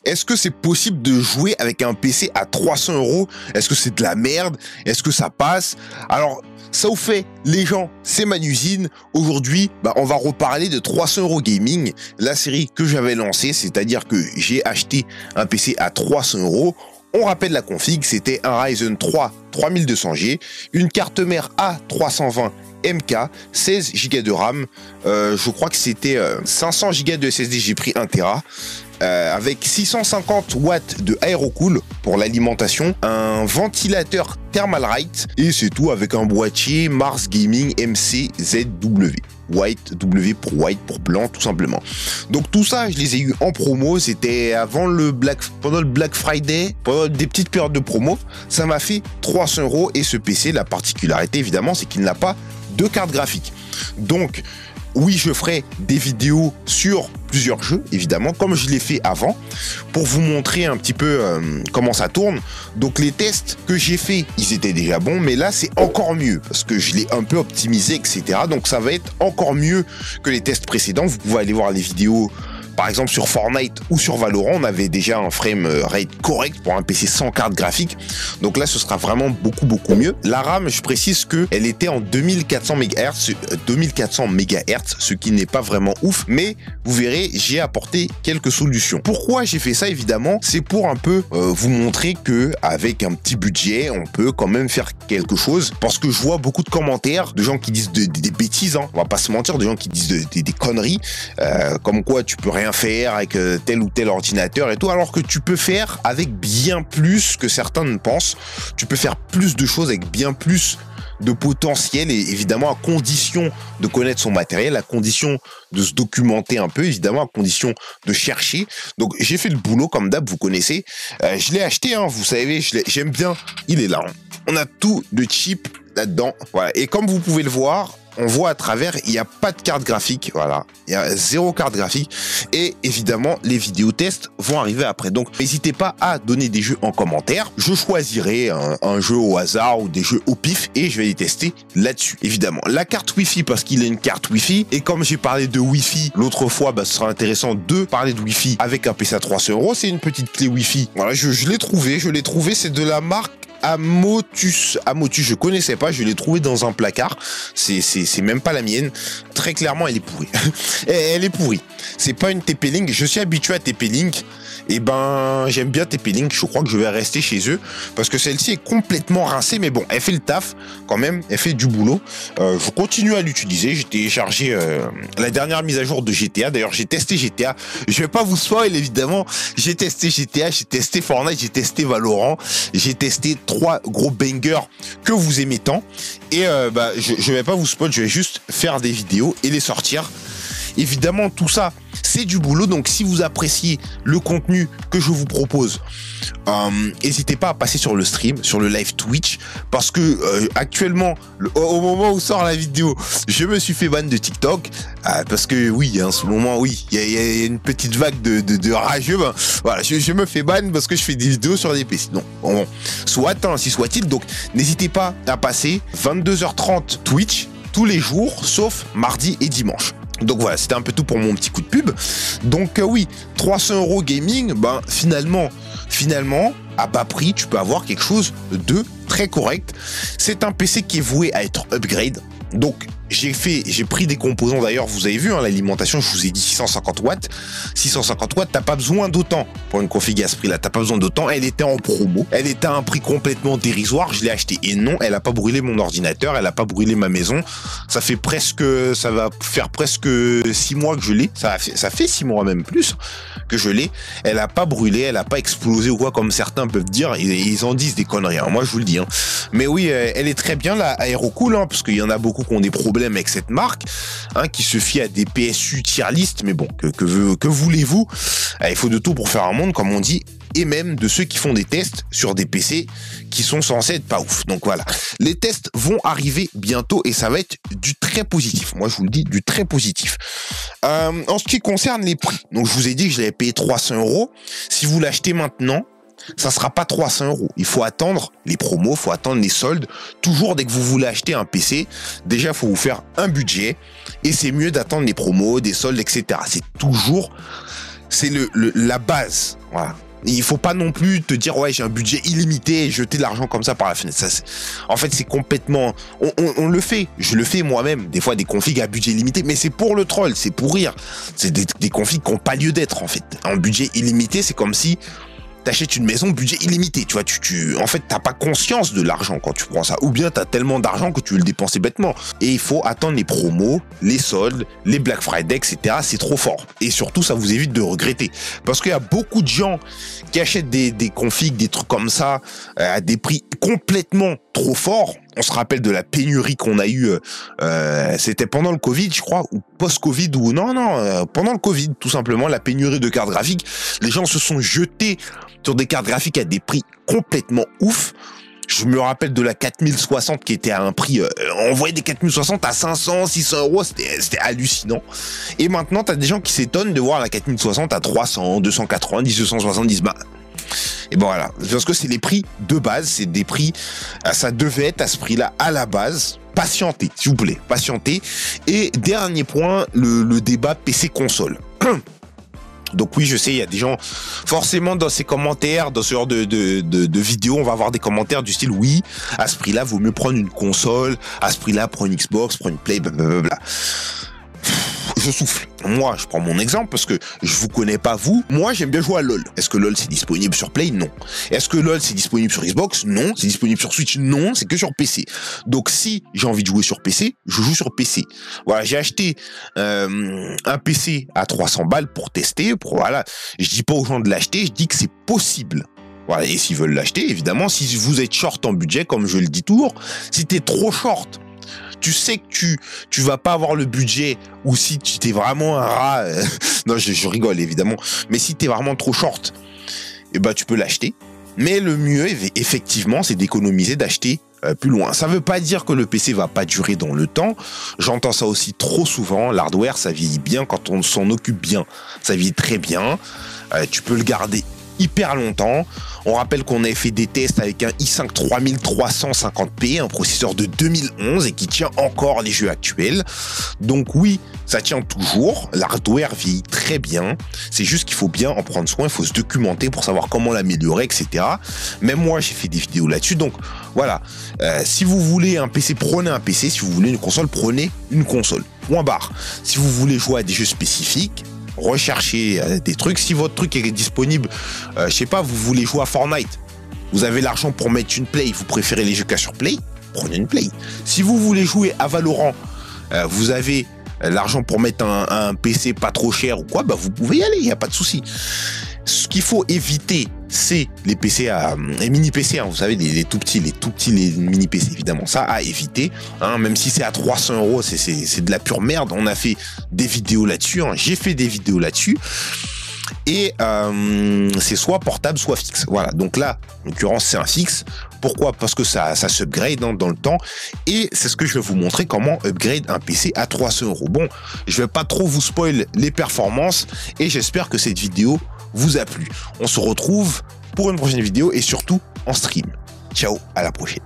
Est-ce que c'est possible de jouer avec un PC à 300 €? Est-ce que c'est de la merde? Est-ce que ça passe? Alors, ça vous fait, les gens, c'est Manusine. Aujourd'hui, on va reparler de 300 € Gaming, la série que j'avais lancée, c'est-à-dire que j'ai acheté un PC à 300 €. On rappelle la config, c'était un Ryzen 3 3200G, une carte mère A320 MK, 16 Go de RAM, je crois que c'était 500 Go de SSD, j'ai pris 1 Tera, avec 650 watts de Aerocool pour l'alimentation, un ventilateur Thermalright, et c'est tout, avec un boîtier Mars Gaming MCZW. White, W pour white, pour blanc, tout simplement. Donc tout ça, je les ai eu en promo, c'était pendant le Black Friday, pendant des petites périodes de promo, ça m'a fait 300 €, et ce PC, la particularité évidemment, c'est qu'il n'a pas de carte graphique. Donc, oui, je ferai des vidéos sur plusieurs jeux, évidemment, comme je l'ai fait avant, pour vous montrer un petit peu comment ça tourne. Donc les tests que j'ai fait, ils étaient déjà bons, mais là c'est encore mieux, parce que je l'ai un peu optimisé, etc. Donc ça va être encore mieux que les tests précédents. Vous pouvez aller voir les vidéos, par exemple sur Fortnite ou sur Valorant, on avait déjà un frame rate correct pour un PC sans carte graphique. Donc là, ce sera vraiment beaucoup mieux. La RAM, je précise que elle était en 2400 MHz, ce qui n'est pas vraiment ouf, mais vous verrez, j'ai apporté quelques solutions. Pourquoi j'ai fait ça? Évidemment, c'est pour un peu vous montrer que avec un petit budget, on peut quand même faire quelque chose. Parce que je vois beaucoup de commentaires de gens qui disent des bêtises, hein, on va pas se mentir, de gens qui disent des conneries, comme quoi tu peux rien faire avec tel ou tel ordinateur et tout, alors que tu peux faire avec bien plus que certains ne pensent. Tu peux faire plus de choses avec bien plus de potentiel, et évidemment à condition de connaître son matériel, à condition de se documenter un peu, évidemment à condition de chercher. Donc j'ai fait le boulot comme d'hab, vous connaissez. Je l'ai acheté, hein, vous savez, j'aime bien. Il est là. Hein. On a tout de cheap là-dedans. Voilà. Et comme vous pouvez le voir, on voit à travers, il n'y a pas de carte graphique, voilà, il y a 0 carte graphique, et évidemment les vidéos tests vont arriver après. Donc n'hésitez pas à donner des jeux en commentaire, je choisirai un jeu au hasard ou des jeux au pif et je vais les tester là-dessus. Évidemment la carte Wi-Fi, parce qu'il a une carte Wi-Fi, et comme j'ai parlé de Wi-Fi l'autre fois, ce sera intéressant de parler de Wi-Fi avec un PC à 300 €. C'est une petite clé Wi-Fi, voilà, je l'ai trouvé, c'est de la marque Amotus, je connaissais pas, je l'ai trouvé dans un placard, c'est même pas la mienne, très clairement elle est pourrie, elle est pourrie, c'est pas une TP-Link, je suis habitué à TP-Link, et j'aime bien TP-Link, je crois que je vais rester chez eux, parce que celle-ci est complètement rincée, mais bon, elle fait le taf, quand même, elle fait du boulot, je continue à l'utiliser, j'ai téléchargé la dernière mise à jour de GTA, d'ailleurs j'ai testé GTA, je vais pas vous spoil évidemment, j'ai testé GTA, j'ai testé Fortnite, j'ai testé Valorant, j'ai testé 3 gros bangers que vous aimez tant, et je vais pas vous spoil, je vais juste faire des vidéos et les sortir. Évidemment, tout ça, c'est du boulot, donc si vous appréciez le contenu que je vous propose, n'hésitez pas à passer sur le stream, sur le live Twitch, parce que actuellement, au moment où sort la vidéo, je me suis fait ban de TikTok, parce que oui, en ce moment, oui, il y a une petite vague de rageux, voilà, je me fais ban parce que je fais des vidéos sur des PC. Donc, bon, soit ainsi soit-il, donc n'hésitez pas à passer 22h30 Twitch, tous les jours, sauf mardi et dimanche. Donc voilà, c'était un peu tout pour mon petit coup de pub. Donc oui, 300 € gaming, finalement, à bas prix, tu peux avoir quelque chose de très correct. C'est un PC qui est voué à être upgrade. Donc j'ai pris des composants, d'ailleurs vous avez vu, hein, l'alimentation, je vous ai dit 650 watts. 650 watts, t'as pas besoin d'autant pour une config à ce prix là, t'as pas besoin d'autant. Elle était en promo, elle était à un prix complètement dérisoire, je l'ai acheté, et non, elle a pas brûlé mon ordinateur, elle a pas brûlé ma maison. Ça va faire presque 6 mois que je l'ai, ça fait 6 mois même plus que je l'ai. Elle a pas brûlé, elle a pas explosé ou quoi comme certains peuvent dire, ils en disent des conneries, hein, moi je vous le dis, hein. Mais oui, elle est très bien, la Aerocool, hein, parce qu'il y en a beaucoup qui ont des problèmes avec cette marque, hein, qui se fie à des PSU tier list, mais bon, que voulez-vous, il faut de tout pour faire un monde, comme on dit, et même de ceux qui font des tests sur des PC qui sont censés être pas ouf. Donc voilà, les tests vont arriver bientôt et ça va être du très positif. Moi je vous le dis, du très positif. En ce qui concerne les prix, donc je vous ai dit que je l'avais payé 300 €. Si vous l'achetez maintenant, ça sera pas 300 €. Il faut attendre les promos, il faut attendre les soldes. Toujours dès que vous voulez acheter un PC, déjà il faut vous faire un budget et c'est mieux d'attendre les promos, des soldes, etc. C'est toujours c'est la base. Voilà. Il faut pas non plus te dire ouais j'ai un budget illimité et jeter de l'argent comme ça par la fenêtre. Ça, en fait c'est complètement... On le fait, je le fais moi-même, des fois des configs à budget illimité, mais c'est pour le troll, c'est pour rire. C'est des configs qui n'ont pas lieu d'être en fait. Un budget illimité c'est comme si t'achètes une maison budget illimité, tu vois, en fait t'as pas conscience de l'argent quand tu prends ça, ou bien t'as tellement d'argent que tu veux le dépenser bêtement. Et il faut attendre les promos, les soldes, les Black Friday, etc. C'est trop fort. Et surtout ça vous évite de regretter, parce qu'il y a beaucoup de gens qui achètent des configs, des trucs comme ça à des prix complètement trop forts. On se rappelle de la pénurie qu'on a eue, c'était pendant le Covid, je crois, ou post-Covid, ou non, pendant le Covid, tout simplement, la pénurie de cartes graphiques. Les gens se sont jetés sur des cartes graphiques à des prix complètement ouf. Je me rappelle de la 4060 qui était à un prix, on voyait des 4060 à 500, 600 euros, c'était hallucinant. Et maintenant, t'as des gens qui s'étonnent de voir la 4060 à 300, 290, 270, bah... Et bon voilà, parce que c'est les prix de base, c'est des prix, ça devait être à ce prix-là à la base. Patientez, s'il vous plaît, patientez. Et dernier point, le débat PC-console. Donc oui, je sais, il y a des gens, forcément dans ces commentaires, dans ce genre de vidéos, on va avoir des commentaires du style, oui, à ce prix-là, vaut mieux prendre une console, à ce prix-là, prends une Xbox, prends une Play, blablabla. Je souffle. Moi, je prends mon exemple parce que je vous connais pas vous. Moi, j'aime bien jouer à LoL. Est-ce que LoL c'est disponible sur Play? Non. Est-ce que LoL c'est disponible sur Xbox? Non. C'est disponible sur Switch? Non. C'est que sur PC. Donc, si j'ai envie de jouer sur PC, je joue sur PC. Voilà, j'ai acheté un PC à 300 balles pour tester. Voilà. Je dis pas aux gens de l'acheter, je dis que c'est possible. Voilà. Et s'ils veulent l'acheter, évidemment, si vous êtes short en budget, comme je le dis toujours, si t'es trop short, tu sais que tu vas pas avoir le budget, ou si tu t'es vraiment un rat, non je rigole évidemment, mais si t'es vraiment trop short, eh ben tu peux l'acheter. Mais le mieux effectivement c'est d'économiser, d'acheter plus loin. Ça veut pas dire que le PC va pas durer dans le temps. J'entends ça aussi trop souvent. L'hardware ça vieillit bien quand on s'en occupe bien. Ça vieillit très bien. Tu peux le garder hyper longtemps. On rappelle qu'on avait fait des tests avec un i5 3350p, un processeur de 2011 et qui tient encore les jeux actuels. Donc oui, ça tient toujours. L'hardware vieillit très bien. C'est juste qu'il faut bien en prendre soin. Il faut se documenter pour savoir comment l'améliorer, etc. Même moi, j'ai fait des vidéos là-dessus. Donc voilà. Si vous voulez un PC, prenez un PC. Si vous voulez une console, prenez une console. Point barre. Si vous voulez jouer à des jeux spécifiques, recherchez des trucs. Si votre truc est disponible, je sais pas, vous voulez jouer à Fortnite, vous avez l'argent pour mettre une Play, vous préférez les jeux qu'à sur Play, prenez une Play. Si vous voulez jouer à Valorant, vous avez l'argent pour mettre un PC pas trop cher ou quoi, bah vous pouvez y aller, il n'y a pas de souci. Ce qu'il faut éviter, c'est les PC les mini PC, hein, vous savez, les tout petits, les mini PC, évidemment, ça à éviter, hein, même si c'est à 300 euros, c'est de la pure merde. On a fait des vidéos là-dessus, hein, j'ai fait des vidéos là-dessus, et c'est soit portable, soit fixe. Voilà, donc là, en l'occurrence, c'est un fixe. Pourquoi? Parce que ça s'upgrade hein, dans le temps, et c'est ce que je vais vous montrer, comment upgrade un PC à 300 euros. Bon, je vais pas trop vous spoil les performances, et j'espère que cette vidéo vous a plu. On se retrouve pour une prochaine vidéo et surtout en stream. Ciao, à la prochaine.